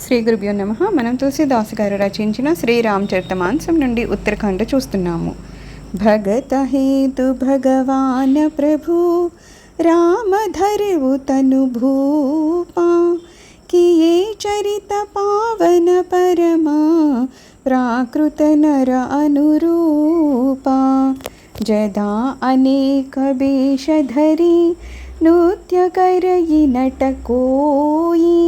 శ్రీ గురుభ్యో నమః. మనం తులసీదాసు గారు రచించిన శ్రీరామచరితమానసం నుండి ఉత్తరాఖండ చూస్తున్నాము. భగత హేతు భగవాన్ ప్రభు రామ ధరివు తను భూపా కియే చరిత పావన పరమా ప్రాకృత నర అనురూపా జదా అనేక వేష ధరి నృత్య करई नटकोई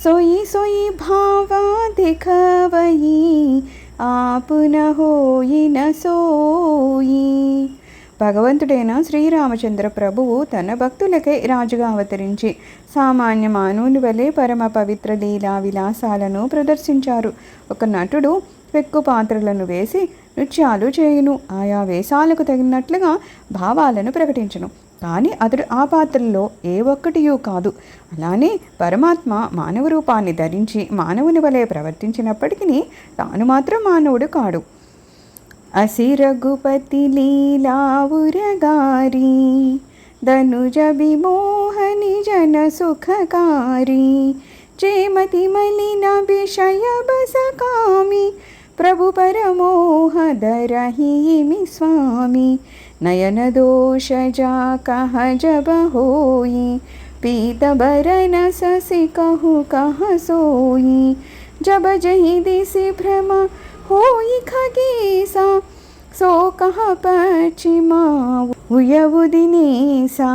सोई सोई भावा दिखवई आप न होई न सोई. భగవంతుడైన శ్రీరామచంద్ర ప్రభువు తన భక్తులకై రాజుగా అవతరించి సామాన్య మానవుని వలె పరమ పవిత్ర లీలా విలాసాలను ప్రదర్శించారు. ఒక నటుడు పెక్కు పాత్రలను వేసి నృత్యాలు చేయును, ఆయా వేషాలకు తగినట్లుగా భావాలను ప్రకటించును. కానీ అతడు ఆ పాత్రల్లో ఏ ఒక్కటియూ కాదు. అలానే పరమాత్మ మానవ రూపాన్ని ధరించి మానవుని వలె ప్రవర్తించినప్పటికీ తాను మాత్రం మానవుడు కాడు. అసి రఘుపతి లీలావురగారి ధనుజ విమోహని జన సుఖకారి చేమతి మలిన విషయ బసకామి ప్రభు పరమోహదరహిమి స్వామి नयन दोष जा कह जब होई पीत बरन ससी कहु कह सोई जब जही दिसि भ्रम होई खगेसा सो कह पश्चिमा उयवु दिनेसा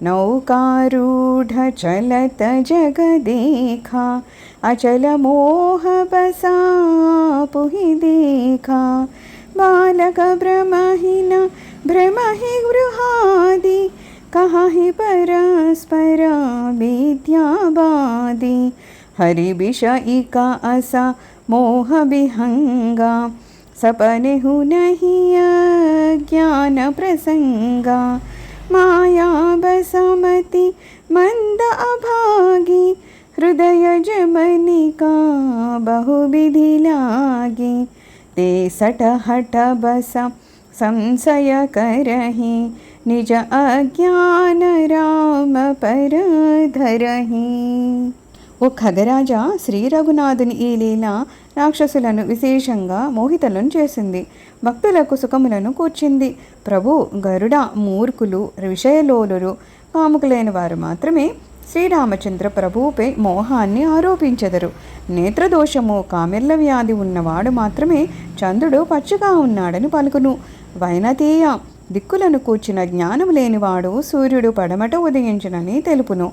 नौकारूढ़ चलत जग देखा अचल मोह बसा पुहि देखा बालक भ्रमहीन भ्रमहि गृहादि कहि परस्पर विद्याबादि हरि विषयिका असा मोह विहंगा सपने हु नहीं ज्ञान प्रसंगा माया बसमति मंद अभागी हृदय जमनिका बहुविधि लागी ते सट हट बस संशय करहि निज अज्ञान राम पर धरहि. ఓ ఖగరాజా, శ్రీ రఘునాథుని ఈ లీల రాక్షసులను విశేషంగా మోహితులను చేసింది, భక్తులకు సుఖములను కూర్చింది. ప్రభు గరుడ మూర్ఖులు విషయలోలురు కాముకులైన వారు మాత్రమే శ్రీరామచంద్ర ప్రభువుపై మోహాన్ని ఆరోపించెదరు. నేత్రదోషము కామెర్ల వ్యాధి ఉన్నవాడు మాత్రమే చంద్రుడు పచ్చగా ఉన్నాడని పలుకును. వైనతేయ దిక్కులను కూర్చిన జ్ఞానం లేనివాడు సూర్యుడు పడమట ఉదయించునని తెలుపును.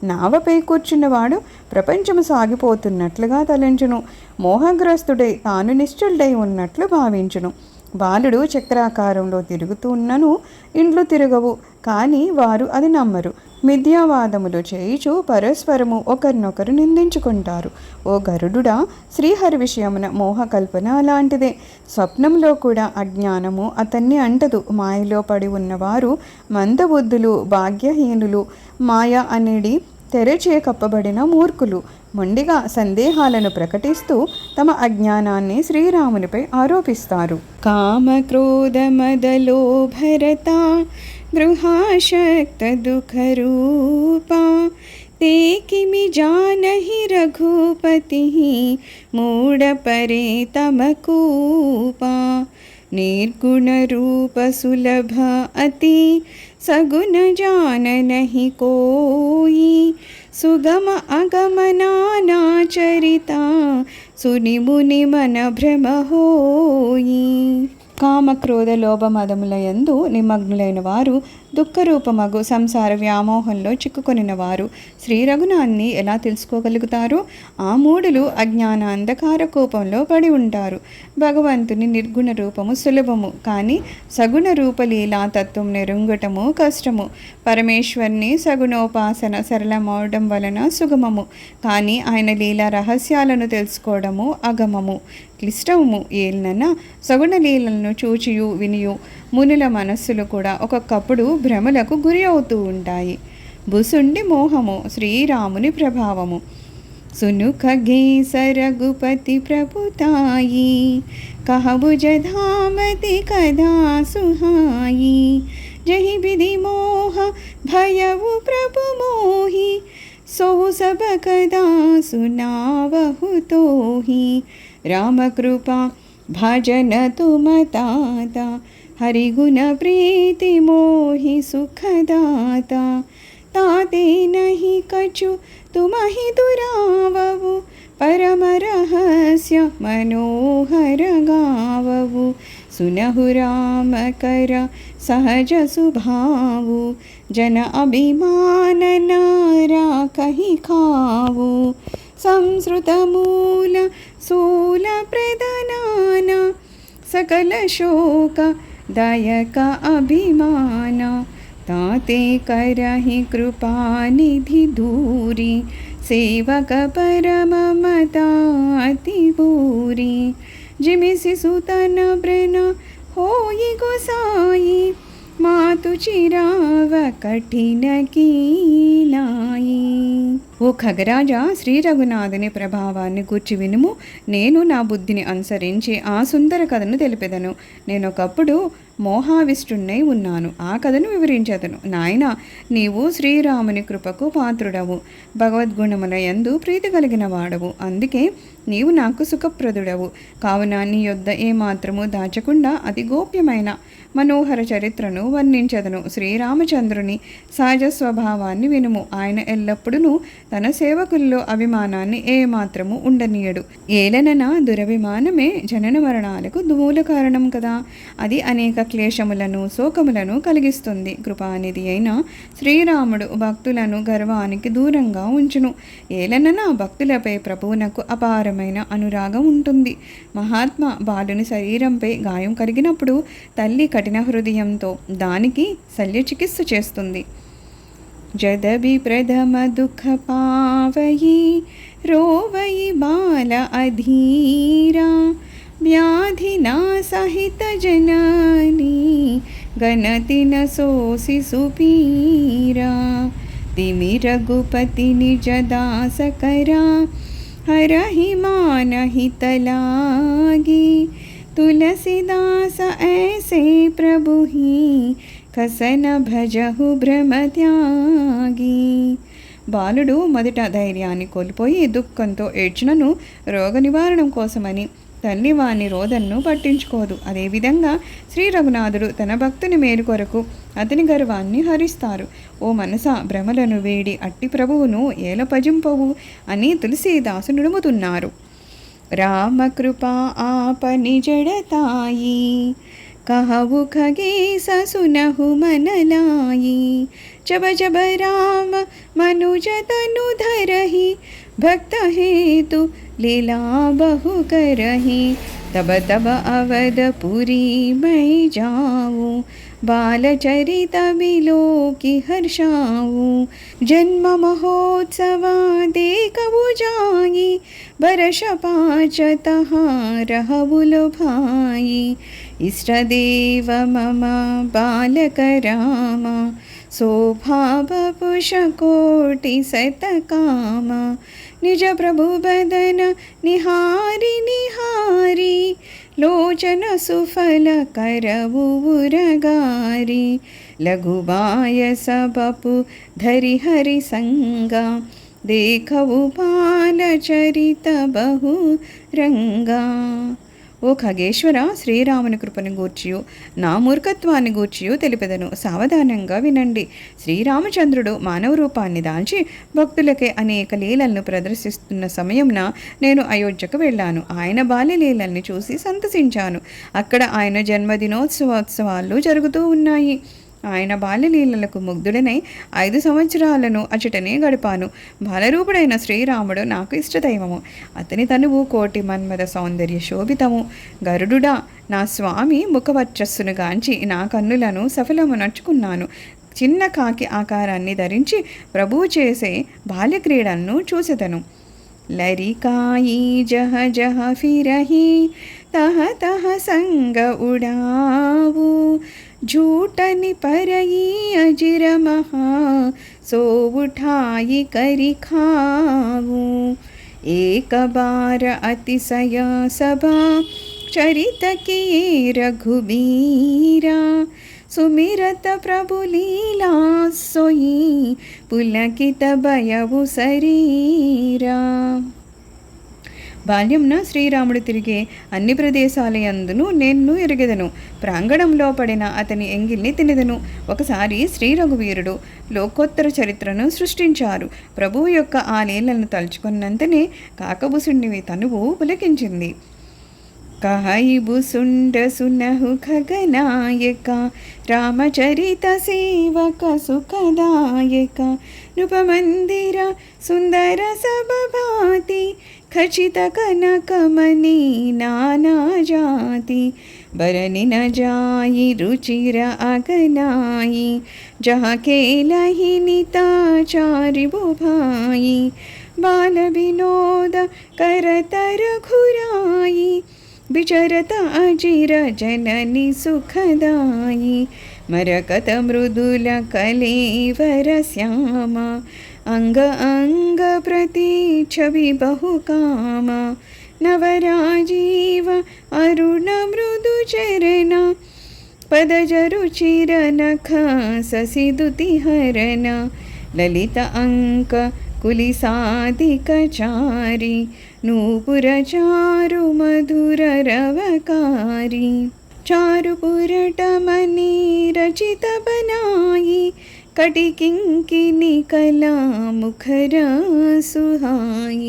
నావపై కూర్చున్నవాడు ప్రపంచము సాగిపోతున్నట్లుగా తలంచును. మోహగ్రస్తుడై తాను నిశ్చలుడై ఉన్నట్లు భావించును. బాలుడు చక్రాకారంలో తిరుగుతున్నను ఇండ్లు తిరగవు, కానీ వారు అది నమ్మరు. మిథ్యావాదములు చేయుచు పరస్పరము ఒకరినొకరు నిందించుకుంటారు. ఓ గరుడుడా, శ్రీహరి విషయమున మోహకల్పన అలాంటిదే. స్వప్నంలో కూడా అజ్ఞానము అతన్ని అంటదు. మాయలో పడి ఉన్నవారు మందబుద్ధులు, భాగ్యహీనులు, మాయ అనేది తెరచే కప్పబడిన మూర్ఖులు. మొండిగా సందేహాలను ప్రకటిస్తూ తమ అజ్ఞానాన్ని శ్రీరామునిపై ఆరోపిస్తారు. కామ క్రోధ మదలో భరత గృహాశక్త దుఃఖరూపా ते किमि जानहि रघुपति मूढ़ परे तमकूपा निर्गुण रूप सुलभ अति सगुण जान नहीं कोई सुगम अगमना चरिता सुनि मुनि मन भ्रम होई. కామక్రోధ లోభమదముల యందు నిమగ్నులైన వారు, దుఃఖరూపమగు సంసార వ్యామోహంలో చిక్కుకొనిన వారు శ్రీ రఘునాథ్ని ఎలా తెలుసుకోగలుగుతారు? ఆ మూడులు అజ్ఞాన అంధకార కూపంలో పడి ఉంటారు. భగవంతుని నిర్గుణ రూపము సులభము, కానీ సగుణ రూపలీలా తత్వం నెరుంగటము కష్టము. పరమేశ్వర్ని సగుణోపాసన సరళమవడం వలన సుగమము, కానీ ఆయన లీలా రహస్యాలను తెలుసుకోవడము అగమము, క్లిష్టము. ఏలన సగుణ లీలలను చూచియు వినియు మునుల మనస్సులు కూడా ఒక్కొక్కప్పుడు భ్రమలకు గురి అవుతూ ఉంటాయి. బుసుండి మోహము శ్రీరాముని ప్రభావము. సునుఖ గేస రఘుపతి ప్రభుతాయి कहबुज धामति कदा सुहाई जहि विधि मोह भयउ प्रभु मोहि सो सब कदा सुनावहु तोहि। राम कृपा भजन तुम ताता, हरिगुण प्रीति मोहि सुखदाता। ताते नहीं कछु तुम ही दुरावहु, परम रहस्य मनोहर गावहु। सुनहु राम कर सहज सुभावु, जन अभिमान नारा कहि खावु। संस्कृत मूल सूल प्रदनान, सकल शोक दायक अभिमान। ताते करहि कृपा निधि दूरी, सेवक परम मता अति बूरी। जिमिसि सुतन ब्रन होई गोसाई, मातु चिराव कठिन कीनाई। ఓ ఖగరాజా, శ్రీ రఘునాథుని ప్రభావాన్ని గూర్చి వినుము. నేను నా బుద్ధిని అనుసరించి ఆ సుందర కథను తెలిపెదను. నేనొకప్పుడు మోహావిష్టున్నై ఉన్నాను. ఆ కథను వివరించదను. నాయన, నీవు శ్రీరాముని కృపకు పాత్రుడవు, భగవద్గుణముల యందు ప్రీతి కలిగిన వాడవు. అందుకే నీవు నాకు సుఖప్రదుడవు. కావున నీ యొద్ద ఏమాత్రము దాచకుండా అతి గోప్యమైన మనోహర చరిత్రను వర్ణించదను. శ్రీరామచంద్రుని సహజ స్వభావాన్ని వినుము. ఆయన ఎల్లప్పుడూ తన సేవకుల్లో అభిమానాన్ని ఏమాత్రము ఉండనీయడు. ఏలనన దురభిమానమే జనన మరణాలకు మూల కారణం కదా. అది అనేక క్లేశములను శోకములను కలిగిస్తుంది. కృపానిధి అయిన శ్రీరాముడు భక్తులను గర్వానికి దూరంగా ఉంచును. ఏలనన భక్తులపై ప్రభువునకు అపారమైన అనురాగం ఉంటుంది. మహాత్మా బాలుని శరీరంపై గాయం కలిగినప్పుడు తల్లి కఠిన హృదయంతో దానికి శల్య చికిత్స చేస్తుంది. जदबि प्रथम दुख पावई, रोवई बाल अधीरा। व्याधि ना सहित जननी, गणति न सोसि सुपीरा। तिमि रघुपति निज दास करा, हरहि मानहि तलागी। तुलसीदास ऐसे प्रभु ही, కసన భజహు భ్రమత్యాగి. బాలుడు మొదట ధైర్యాన్ని కోల్పోయి దుఃఖంతో ఏడ్చినను రోగ నివారణం కోసమని తల్లి వాని రోదన్ను పట్టించుకోదు. అదేవిధంగా శ్రీ రఘునాథుడు తన భక్తుని మేలు కొరకు అతని గర్వాన్ని హరిస్తారు. ఓ మనస, భ్రమలను వేడి అట్టి ప్రభువును ఏల భజింపవు అని తులసీదాసు నుడుముతున్నారు. రామకృపా ఆపని జడతాయి, कहु खगेश सुनहु मन लाई। जब जब राम मनुज तनु धरहि, भक्त हेतु लीला बहु करहि। तब तब अवधपुरी मैं जाऊँ, बालचरित बिलोकि हर्षाऊँ। जन्म महोत्सवा देखबु जाई, बरस पाँच तहाँ रहबु भाई। इष्टदेव मम बालक राम, शोभाव पुषकोटि शतकाम। निज प्रभु बदन निहारी निहारी, लोचन सुफल करवु उरगारी। लघुबायस बपु धरि हरि संगा, देखवु बालचरित बहु రంగా. ఓ ఖగేశ్వర, శ్రీరాముని కృపను గూర్చియు నా మూర్ఖత్వాన్ని గూర్చియు తెలిపెదను. సావధానంగా వినండి. శ్రీరామచంద్రుడు మానవ రూపాన్ని దాల్చి భక్తులకే అనేక లీలలను ప్రదర్శిస్తున్న సమయంన నేను అయోధ్యకు వెళ్ళాను. ఆయన బాల్యలీలల్ని చూసి సంతసించాను. అక్కడ ఆయన జన్మదినోత్సవాలు జరుగుతూ ఉన్నాయి. ఆయన బాల్యలీలలకు ముగ్ధుడనై 5 సంవత్సరాలను అచటనే గడిపాను. బాలరూపుడైన శ్రీరాముడు నాకు ఇష్టదైవము. అతని తనువు కోటి మన్మథ సౌందర్య శోభితము. గరుడుడా, నా స్వామి ముఖవర్చస్సును గాంచి నా కన్నులను సఫలము నడుచుకున్నాను. చిన్న కాకి ఆకారాన్ని ధరించి ప్రభువు చేసే బాల్యక్రీడలను చూసెదను. లరికాయి జహ జహ ఫిరహి, తహ తహ సంగ ఉడావు। झूठनि परई अजिर महा, सो उठाई करि खाऊं। एक बार अतिशय सभा, चरित किए रघुबीरा। సుమిరత ప్రభు లీలా సోయి పులకిత భయవు శరీరా. బాల్యంన శ్రీరాముడు తిరిగే అన్ని ప్రదేశాలయందును నేను ఎరుగెదను. ప్రాంగణంలో పడిన అతని ఎంగిల్ని తినెదను. ఒకసారి శ్రీ రఘువీరుడు లోకోత్తర చరిత్రను సృష్టించారు. ప్రభువు యొక్క ఆ లీలను తలుచుకున్నంతనే కాకబుసుండి తనువు పులకించింది. కహైబుసుండ సునహు ఖగనాయక రామచరిత సేవక సుఖదాయక నృపమందిర సుందర సభాతి ఖచిత కనకమణి నానా జాతి బరని న జాయి రుచిర అగనాయి జహ కేలహి నితాచారి బుభాయి బాల వినోద करतर घुराई विचरत अजिर जननी सुखदाई मरकत मृदुल कलेवर श्यामा अंग अंग प्रति छवि बहुकाम नवराजीव अरुण मृदु चरण पदजरुचिर नख ससिदुति हरण ललित अंक कुलिसादिकचारी नूपुर चारु मधुर रवकारी चारुपुरटमणि रचित बनाई कटि किंकिनी कला मुखर सुहाई.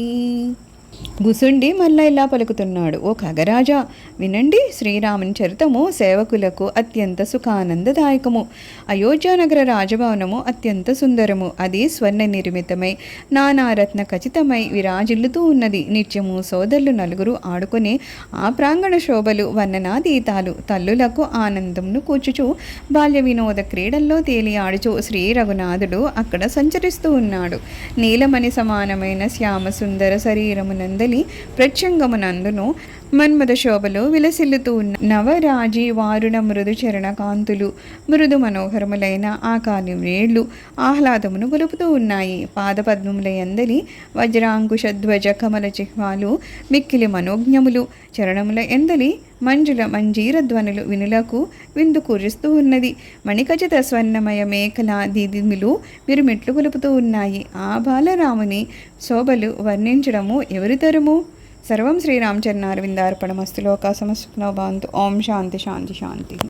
గుసుండి మళ్ళా ఇలా పలుకుతున్నాడు, ఓ ఖగరాజా వినండి, శ్రీరాముని చరితము సేవకులకు అత్యంత సుఖానందదాయకము. అయోధ్యానగర రాజభవనము అత్యంత సుందరము. అది స్వర్ణ నిర్మితమై నానారత్న ఖచ్చితమై విరాజిల్లుతూ ఉన్నది. నిత్యము సోదరులు నలుగురు ఆడుకునే ఆ ప్రాంగణ శోభలు వర్ణనాతీతాలు. తల్లులకు ఆనందంను కూర్చుచు బాల్య వినోద క్రీడల్లో తేలి ఆడుచు శ్రీ రఘునాథుడు అక్కడ సంచరిస్తూ ఉన్నాడు. నీలమణి సమానమైన శ్యామ సుందర శరీరమునందలి ప్రత్యంగమునందును మన్మద శోభలో విలసిల్లుతూ ఉన్న నవరాజీ వారుణ మృదు చరణ కాంతులు మృదు మనోహరములైన ఆకాలి వేళ్లు ఆహ్లాదమును గొలుపుతూ ఉన్నాయి. పాదపద్మములయందలి వజ్రాంకుశధ్వజ కమల చిహ్వాలు మిక్కిలి మనోజ్ఞములు. చరణముల ఎందలి మంజుల మంజీర ధ్వనులు వినులకు విందు కూరుస్తూ ఉన్నది. మణికచిత స్వర్ణమయ మేఖల దీదిములు మిరుమిట్లు గొలుపుతూ ఉన్నాయి. ఆ బాలరాముని శోభలు వర్ణించడము ఎవరి తరము? సర్వం శ్రీరామచరణారవిందార్పణమస్తు. లోకా సమస్తు భవంతు. ఓం శాంతి శాంతి శాంతి.